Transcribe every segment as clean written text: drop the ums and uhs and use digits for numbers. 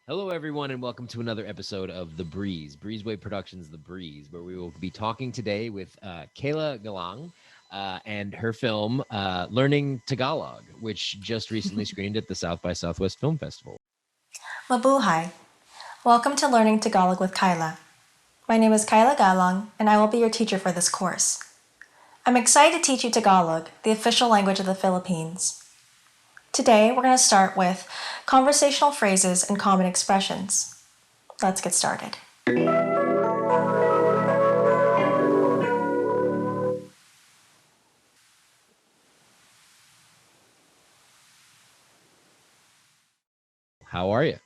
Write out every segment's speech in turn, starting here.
Hello, everyone, and welcome to another episode of The Breeze, Breezeway Productions The Breeze, where we will be talking today with Kayla Galang and her film, Learning Tagalog, which just recently screened at the South by Southwest Film Festival. Mabuhay! Welcome to Learning Tagalog with Kayla. My name is Kayla Galang, and I will be your teacher for this course. I'm excited to teach you Tagalog, the official language of the Philippines. Today, we're going to start with conversational phrases and common expressions. Let's get started. How are you?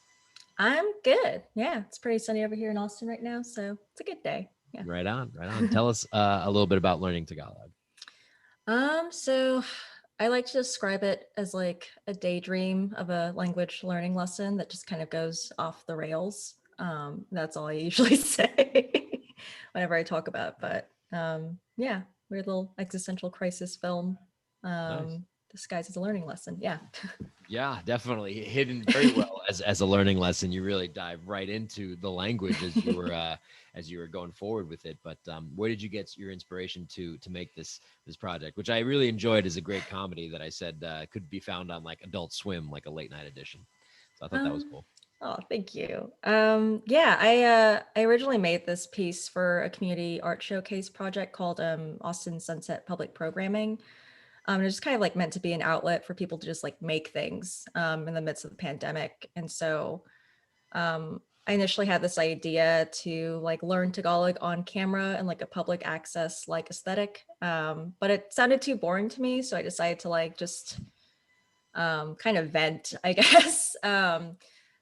I'm good. Yeah, it's pretty sunny over here in Austin right now, so it's a good day. Yeah. Right on, right on. Tell us a little bit about learning Tagalog. So I like to describe it as like a daydream of a language learning lesson that just kind of goes off the rails. That's all I usually say whenever I talk about it. But yeah, weird little existential crisis film Nice. disguised as a learning lesson. Yeah. Yeah, definitely hidden very well as a learning lesson. You really dive right into the language as you were going forward with it. But where did you get your inspiration to make this project, which I really enjoyed as a great comedy that I said could be found on like Adult Swim, like a late night edition. So I thought that was Um, cool. oh, thank you. Yeah, I originally made this piece for a community art showcase project called Austin Sunset Public Programming. It's just kind of like meant to be an outlet for people to just like make things in the midst of the pandemic. And so I initially had this idea to like learn Tagalog on camera and like a public access like aesthetic. But it sounded too boring to me. So I decided to like just kind of vent, I guess.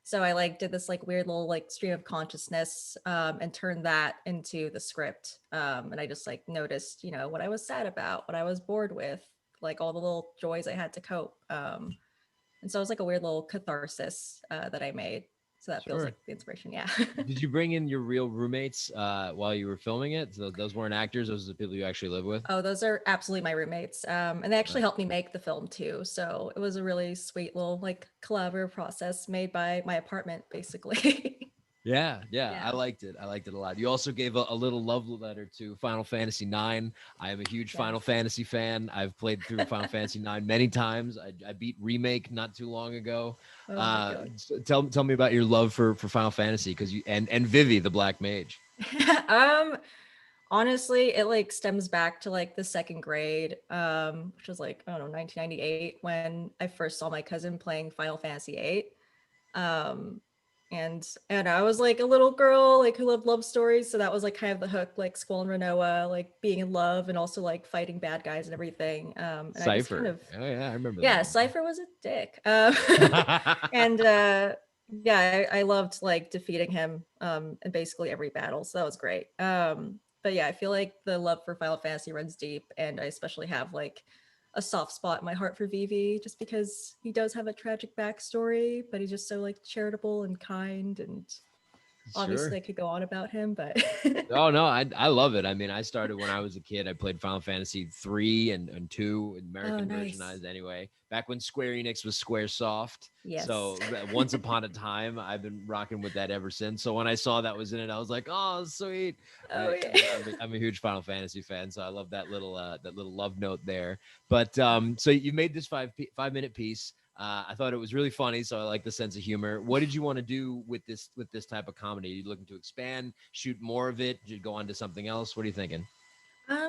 So I like did this like weird little like stream of consciousness and turned that into the script. And I just like noticed, what I was sad about, what I was bored with, like all the little joys I had to cope. And so it was like a weird little catharsis that I made. So that feels Sure. like the inspiration. Yeah. Did you bring in your real roommates while you were filming it? So those weren't actors; those are the people you actually live with. Oh, those are absolutely my roommates. And they actually Nice. helped me make the film too. So it was a really sweet little like collaborative process made by my apartment, basically. Yeah, yeah, I Yeah. liked it. I liked it a lot. You also gave a little love letter to Final Fantasy IX. I am a huge Final Yes. Fantasy fan. I've played through Final Fantasy IX many times. I beat Remake not too long ago. Oh my God. Tell me about your love for Final Fantasy because you and Vivi the Black Mage. um, Honestly, it like stems back to like the second grade, which was like, I don't know, 1998 when I first saw my cousin playing Final Fantasy VIII. Um, and I was like a little girl like who loved love stories, so that was like kind of the hook, like Squall and Renoa, like being in love and also like fighting bad guys and everything. And I just kind Cipher. of, Oh yeah, I remember that yeah, one. Cypher was a dick. And yeah, I loved like defeating him in basically every battle, so that was great. But yeah, I feel like the love for Final Fantasy runs deep, and I especially have like a soft spot in my heart for Vivi, just because he does have a tragic backstory, but he's just so like charitable and kind, and Sure. obviously I could go on about him, but Oh no, I love it. I mean, I started when I was a kid. I played Final Fantasy 3 and 2, oh, American nice. versionized anyway. Back when Square Enix was Square Soft. Yes. So once upon a time, I've been rocking with that ever since. So when I saw that was in it, I was like, "Oh, sweet!" Oh yeah. I'm a huge Final Fantasy fan, so I love that little love note there. But so you made this 5 minute piece. I thought it was really funny, so I like the sense of humor. What did you want to do with this type of comedy? Are you looking to expand, shoot more of it? Did you go on to something else? What are you thinking?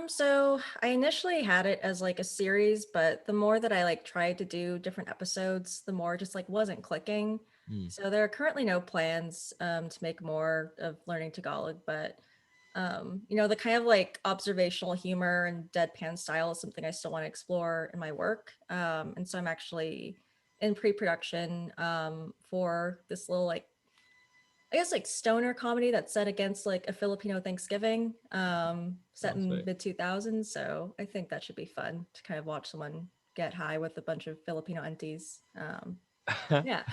So I initially had it as like a series, but the more that I like tried to do different episodes, the more it just like wasn't clicking. Hmm, So there are currently no plans to make more of learning Tagalog, but the kind of like observational humor and deadpan style is something I still want to explore in my work. And so I'm actually in pre-production for this little like I guess like stoner comedy that's set against like a Filipino Thanksgiving, set oh, in sweet. mid 2000s. So I think that should be fun to kind of watch someone get high with a bunch of Filipino aunties. Yeah.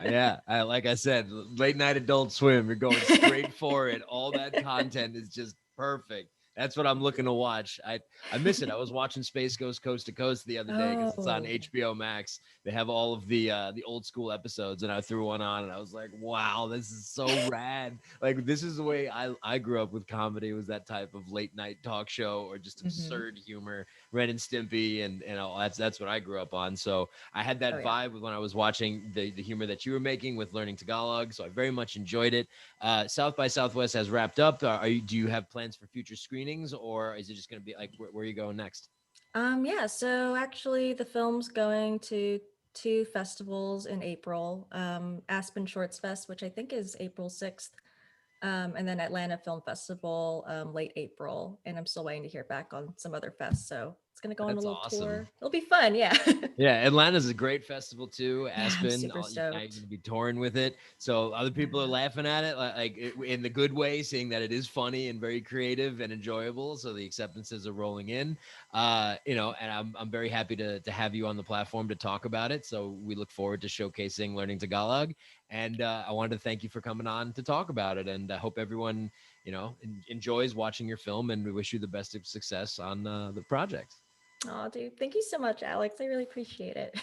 Yeah, like I said, late night Adult Swim. You're going straight for it. All that content is just perfect. That's what I'm looking to watch. I miss it. I was watching Space Ghost Coast to Coast the other day because it's on Oh. HBO Max. They have all of the old school episodes, and I threw one on, and I was like, "Wow, this is so rad!" Like this is the way I grew up with comedy. Was that type of late night talk show or just Hmm. absurd humor, Ren and Stimpy, and all that's what I grew up on. So I had Oh that yeah. vibe when I was watching the humor that you were making with learning Tagalog. So I very much enjoyed it. South by Southwest has wrapped up. Do you have plans for future screenings, or is it just going to be like where are you going next? Yeah, so actually the film's going to two festivals in April. Aspen Shorts Fest, which I think is April 6th, and then Atlanta Film Festival late April. And I'm still waiting to hear back on some other fests. So it's gonna go on a That's little awesome. tour. It'll be fun, yeah. Yeah, Atlanta's a great festival too. Yeah, I'm Aspen, super now you're going stoked. to be touring with it, so other people are Yeah. laughing at it, in the good way, seeing that it is funny and very creative and enjoyable. So the acceptances are rolling in, and I'm very happy to have you on the platform to talk about it. So we look forward to showcasing learning Tagalog, and I wanted to thank you for coming on to talk about it. And I hope everyone, enjoys watching your film, and we wish you the best of success on the project. Oh, dude, thank you so much, Alex. I really appreciate it.